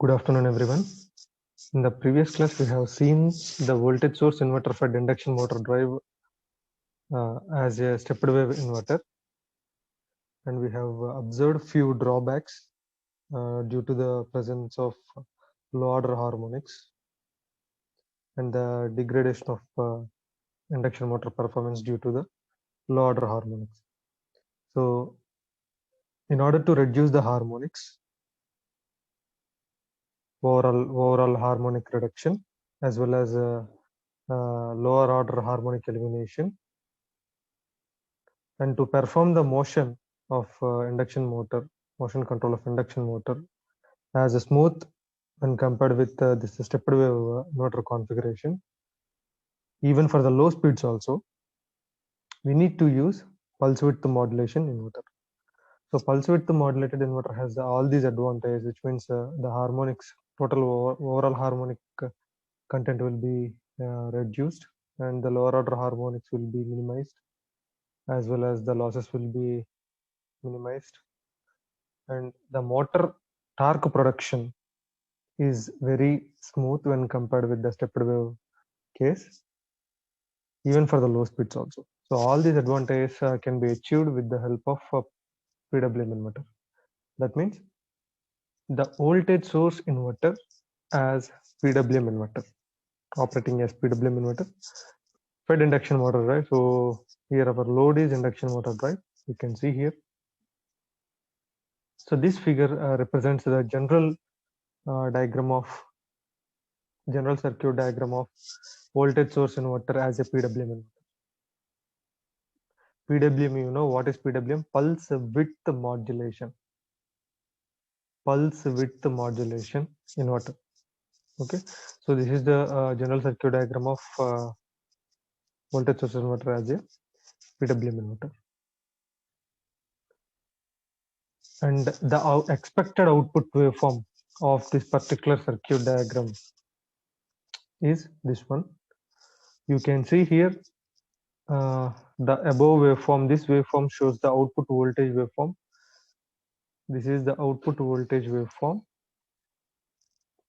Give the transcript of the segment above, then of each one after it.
Good afternoon, everyone. In the previous class, we have seen the voltage source inverter fed induction motor drive as a stepped wave inverter, and we have observed few drawbacks due to the presence of low order harmonics and the degradation of induction motor performance due to the low order harmonics. So, in order to reduce the harmonics, overall harmonic reduction, as well as lower order harmonic elimination, and to perform the motion of induction motor, motion control of induction motor as a smooth when compared with this stepped wave motor configuration, even for the low speeds also, we need to use pulse width modulation inverter. So pulse width modulated inverter has all these advantages, which means the harmonics, overall harmonic content will be reduced, and the lower order harmonics will be minimized, as well as the losses will be minimized, and the motor torque production is very smooth when compared with the stepped wave case, even for the low speeds also. So all these advantages can be achieved with the help of PWM inverter. That means the voltage source inverter as PWM inverter, operating as PWM inverter, fed induction motor drive. So here our load is induction motor drive. You can see here. So this figure represents the general general circuit diagram of voltage source inverter as a PWM inverter. PWM, you know what is PWM? Pulse width modulation. Pulse width modulation inverter. Okay, so this is the general circuit diagram of voltage source inverter as a PWM inverter. And the expected output waveform of this particular circuit diagram is this one. You can see here the above waveform. This waveform shows the output voltage waveform. This is the output voltage waveform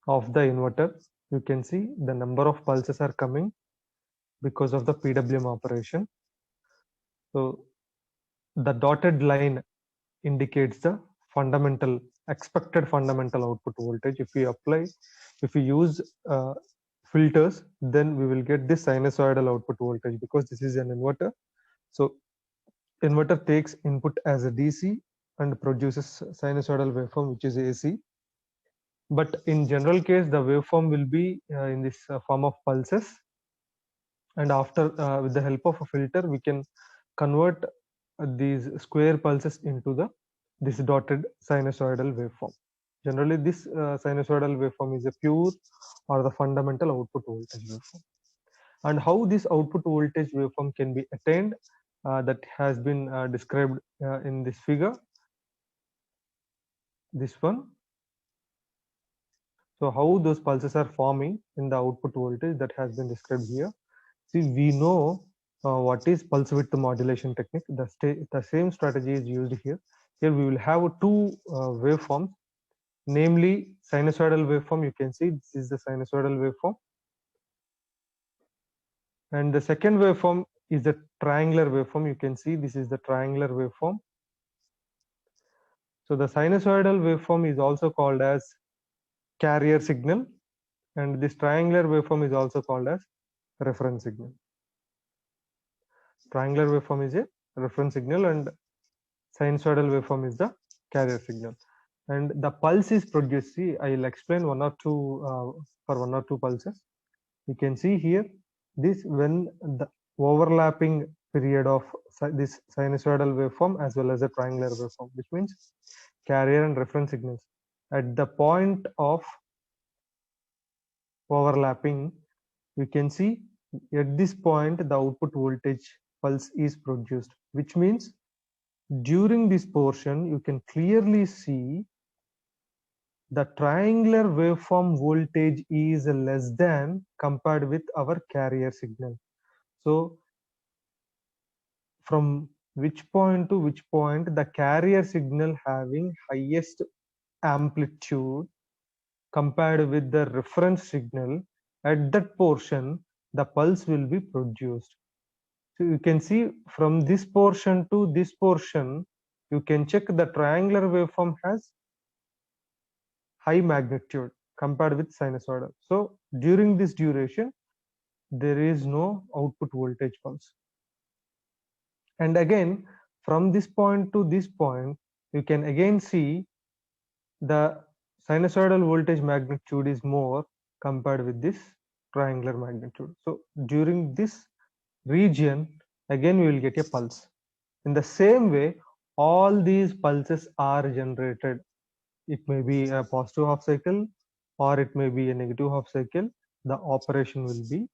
of the inverter. You can see the number of pulses are coming because of the PWM operation. So the dotted line indicates the expected fundamental output voltage. If we use filters, then we will get this sinusoidal output voltage, because this is an inverter. So inverter takes input as a DC and produces sinusoidal waveform, which is AC. But in general case, the waveform will be in this form of pulses, and after with the help of a filter, we can convert these square pulses into this dotted sinusoidal waveform. Generally, this sinusoidal waveform is a pure or the fundamental output voltage waveform. And how this output voltage waveform can be attained, that has been described in this figure, this one. So how those pulses are forming in the output voltage, that has been described here. See, we know what is pulse width modulation technique. The same strategy is used here. Here we will have two waveforms, namely sinusoidal waveform. You can see this is the sinusoidal waveform, and the second waveform is the triangular waveform. You can see this is the triangular waveform. So the sinusoidal waveform is also called as carrier signal, and this triangular waveform is also called as reference signal. Triangular waveform is a reference signal, and sinusoidal waveform is the carrier signal. And the pulse is produced. See, I will explain for one or two pulses. You can see here this, when the overlapping period of this sinusoidal waveform as well as the triangular waveform, which means carrier and reference signals, at the point of overlapping, you can see at this point the output voltage pulse is produced, which means during this portion you can clearly see the triangular waveform voltage is less than compared with our carrier signal. So from which point to which point the carrier signal having highest amplitude, compared with the reference signal, at that portion the pulse will be produced. So you can see from this portion to this portion, you can check the triangular waveform has high magnitude compared with sinusoidal. So during this duration, there is no output voltage pulse. And again, from this point to this point, you can again see the sinusoidal voltage magnitude is more compared with this triangular magnitude. So during this region, again we will get a pulse. In the same way, all these pulses are generated. It may be a positive half cycle or it may be a negative half cycle. The operation will be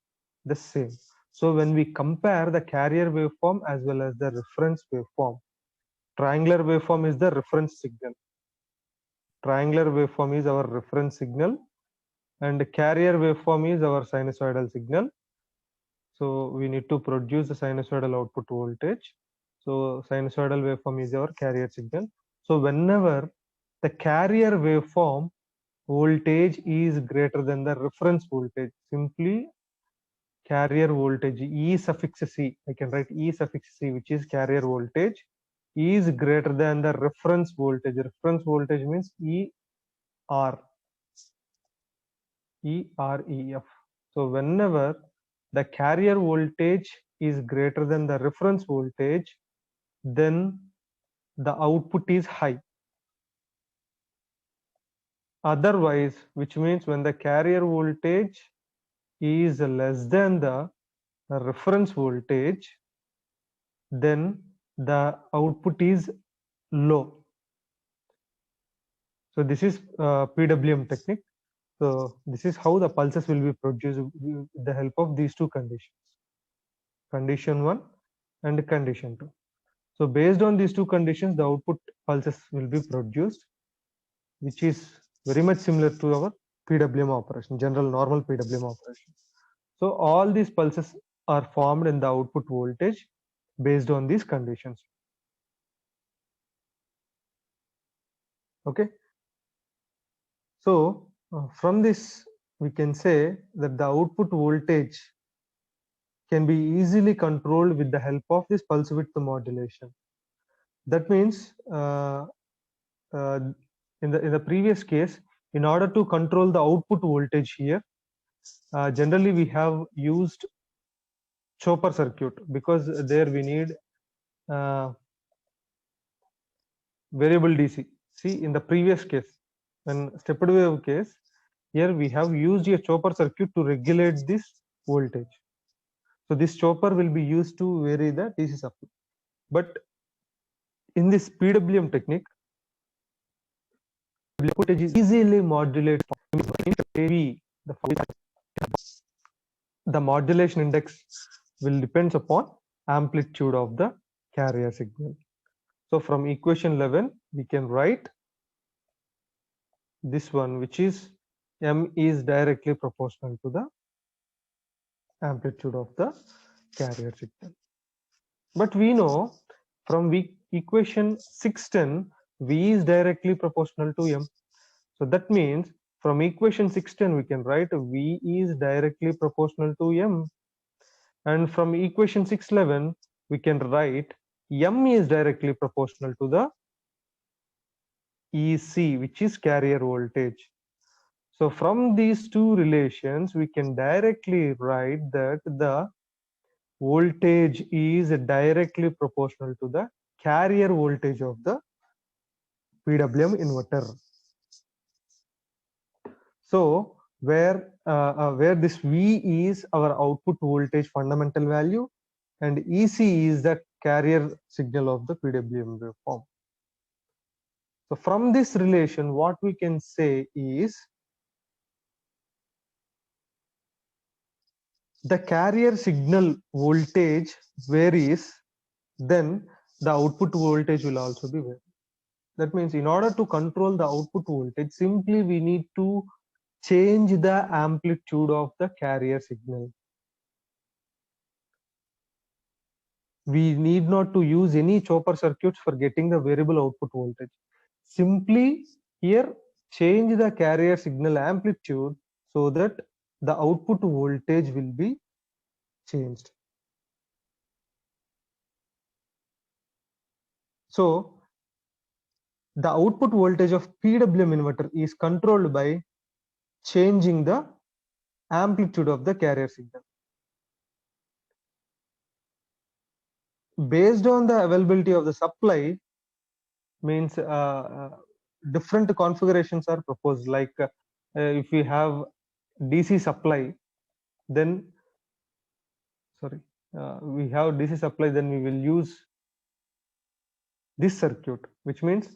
the same. So when we compare the carrier waveform as well as the reference waveform, triangular waveform is the reference signal. Triangular waveform is our reference signal and carrier waveform is our sinusoidal signal. So we need to produce the sinusoidal output voltage. So sinusoidal waveform is our carrier signal. So whenever the carrier waveform voltage is greater than the reference voltage, simply carrier voltage E suffix C, I can write E suffix C, which is carrier voltage, is greater than the reference voltage. Reference voltage means ER, EREF. So whenever the carrier voltage is greater than the reference voltage, then the output is high. Otherwise, which means when the carrier voltage is less than the reference voltage, then the output is low. So this is PWM technique. So this is how the pulses will be produced with the help of these two conditions, condition 1 and condition 2. So based on these two conditions, the output pulses will be produced, which is very much similar to our PWM operation, general normal PWM operation. So all these pulses are formed in the output voltage based on these conditions. Okay. So from this, we can say that the output voltage can be easily controlled with the help of this pulse width modulation. That means in the previous case, in order to control the output voltage here, generally we have used chopper circuit because there we need variable DC. See, in the previous case, when stepped wave case, here we have used a chopper circuit to regulate this voltage. So this chopper will be used to vary the DC supply. But in this PWM technique, voltage is easily modulated. The modulation index will depends upon amplitude of the carrier signal. So from equation 11, we can write this one, which is M is directly proportional to the amplitude of the carrier signal. But we know from equation 610, V is directly proportional to M. So that means from equation 610, we can write V is directly proportional to M. And from equation 611, we can write M is directly proportional to the EC, which is carrier voltage. So from these two relations, we can directly write that the voltage is directly proportional to the carrier voltage of the PWM inverter. So where this V is our output voltage fundamental value and EC is the carrier signal of the PWM waveform. So from this relation, what we can say is the carrier signal voltage varies, then the output voltage will also be varied. That means in order to control the output voltage, simply we need to change the amplitude of the carrier signal. We need not to use any chopper circuits for getting the variable output voltage. Simply here change the carrier signal amplitude so that the output voltage will be changed. So the output voltage of PWM inverter is controlled by changing the amplitude of the carrier signal. Based on the availability of the supply, means different configurations are proposed. Like if we have DC supply, then we have DC supply, then we will use this circuit, which means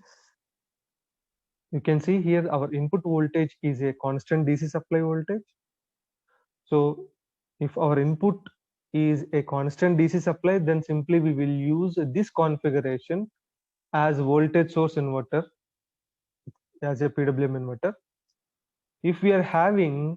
you can see here our input voltage is a constant DC supply voltage. So if our input is a constant DC supply, then simply we will use this configuration as voltage source inverter, as a PWM inverter. If we are having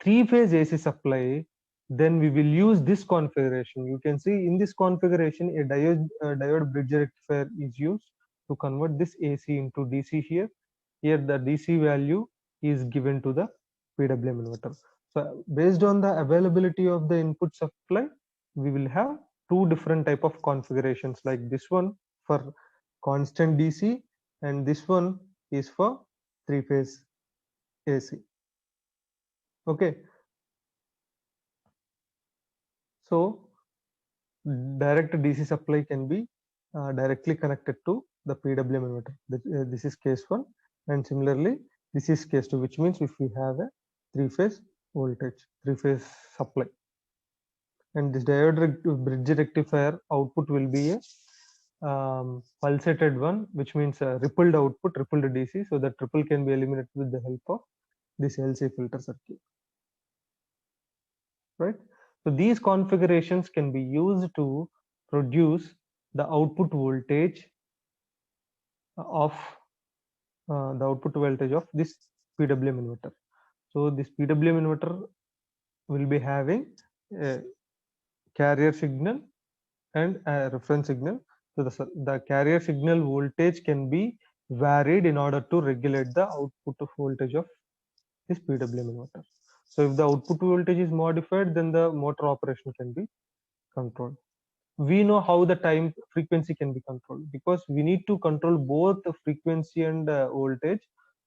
three-phase AC supply, then we will use this configuration. You can see in this configuration a diode bridge rectifier is used to convert this AC into DC here. Here the DC value is given to the PWM inverter. So based on the availability of the input supply, we will have two different type of configurations, like this one for constant DC and this one is for three-phase AC. Okay. So direct DC supply can be directly connected to the PWM inverter. This is case 1, and similarly this is case 2, which means if we have a three-phase voltage, three-phase supply, and this diode bridge rectifier output will be a pulsated one, which means rippled output, rippled DC, so that ripple can be eliminated with the help of this LC filter circuit, right? So these configurations can be used to produce the output voltage of this PWM inverter. So this PWM inverter will be having a carrier signal and a reference signal. So the carrier signal voltage can be varied in order to regulate the output voltage of this PWM inverter. So if the output voltage is modified, then the motor operation can be controlled. We know how the time frequency can be controlled, because we need to control both the frequency and voltage.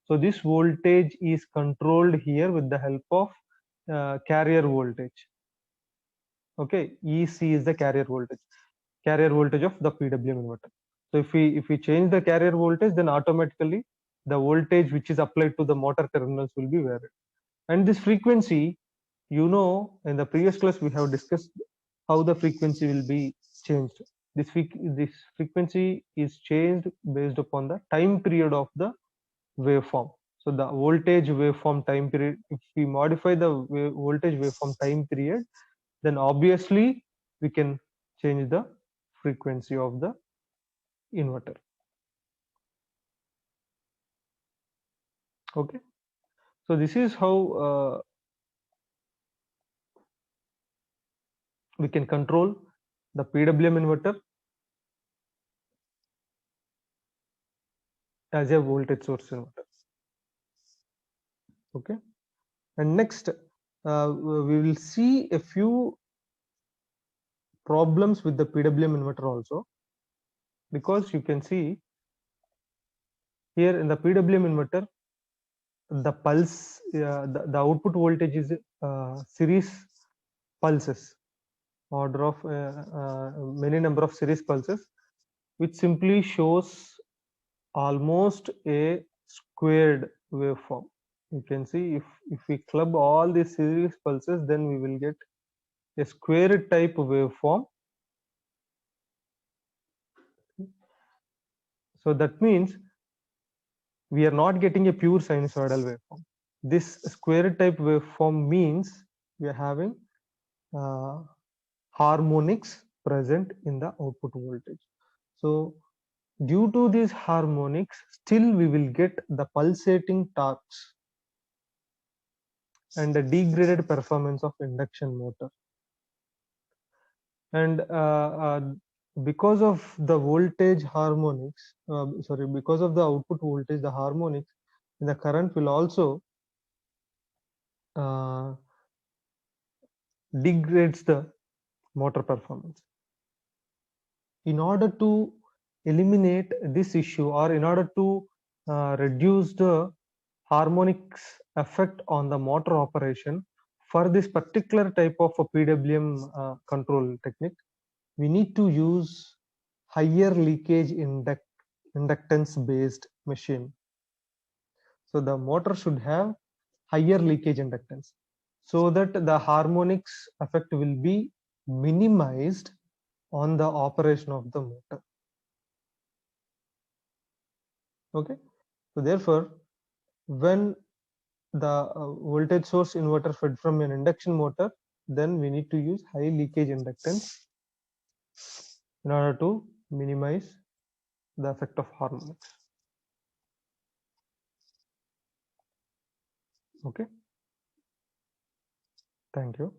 So this voltage is controlled here with the help of carrier voltage. Okay, EC is the carrier voltage of the PWM inverter. So if we change the carrier voltage, then automatically the voltage which is applied to the motor terminals will be varied. And this frequency, in the previous class we have discussed how the frequency will be changed. This frequency is changed based upon the time period of the waveform. So the voltage waveform time period, if we modify the voltage waveform time period, then obviously we can change the frequency of the inverter. Okay, so this is how we can control the PWM inverter as a voltage source inverter. Okay, and next we will see a few problems with the PWM inverter also, because you can see here in the PWM inverter the pulse, the output voltage is series pulses, order of many number of series pulses, which simply shows almost a squared waveform. You can see if we club all these series pulses, then we will get a square type waveform. So that means we are not getting a pure sinusoidal waveform. This square type waveform means we are having harmonics present in the output voltage. So due to these harmonics, still we will get the pulsating torques and the degraded performance of induction motor. And because of the voltage harmonics, because of the output voltage, the harmonics, the current will also degrades the motor performance. In order to eliminate this issue, or in order to reduce the harmonics effect on the motor operation for this particular type of a PWM control technique, we need to use higher leakage inductance based machine. So the motor should have higher leakage inductance so that the harmonics effect will be minimized on the operation of the motor. Okay, so therefore when the voltage source inverter fed from an induction motor, then we need to use high leakage inductance in order to minimize the effect of harmonics. Okay, thank you.